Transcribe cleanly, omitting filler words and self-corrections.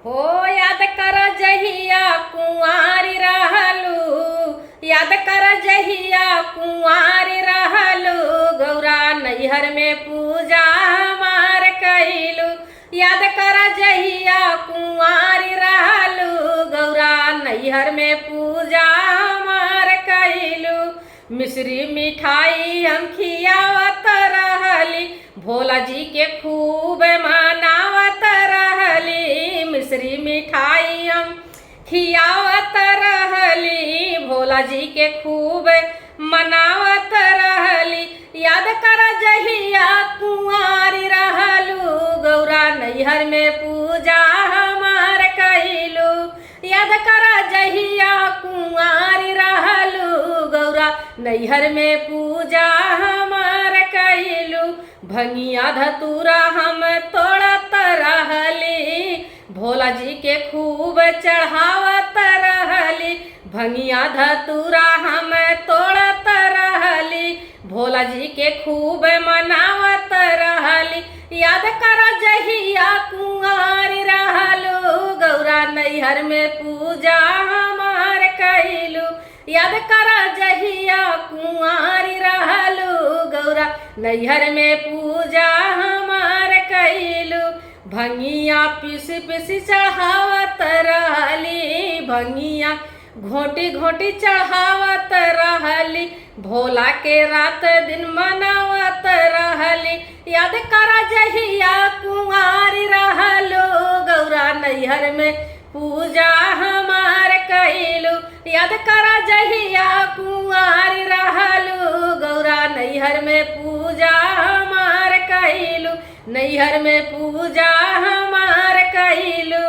हो याद कर जहिया कुंवारी रहलू, याद कर जहिया कुंवारी रहलू, गौरा नैहर में पूजा हमार कैलू। याद कर जहिया कुंवारी रहलू, गौरा नैहर में पूजा हमार कैलू। मिश्री मिठाई हम खियावत रहली, भोला जी के खूब मनावत रहली। मिश्री मिठाई हम खियावत रहली, भोला जी के खूब मनावत रहली। याद कर जहिया कुंवारी रहलू, गौरा नैहर में पूजा हमार कैलू। याद कर जहिया कुंवारी रहलू, गौरा नैहर में पूजा हमार कैलू। भंगिया धतूरा हम तोड़त रहली, भोला जी के खूब चढ़ावत रहली। भंगिया धतूरा हम तोड़त रहली, भोला जी के खूब मनावत रहली। याद कर जहिया कुंवारी रहलू, गौरा नैहर में पूजा हमार कैलू। याद कर जहिया कुंवारी रहलू, गौरा नैहर में पूजा हमार कैलू। भंगिया पीस पीस चढ़ावत रहली, भंगिया घोटी घोटी चढ़ावत रहली, भोला के रात दिन मनावत रहली। याद कर जहिया कुंवारी रहलू, गौरा नैहर में पूजा हमार कैलू। याद कर जहिया कुंवारी रहलू, गौरा नैहर में पूजा हमार कैलू। नैहर में पूजा हमार कैलू।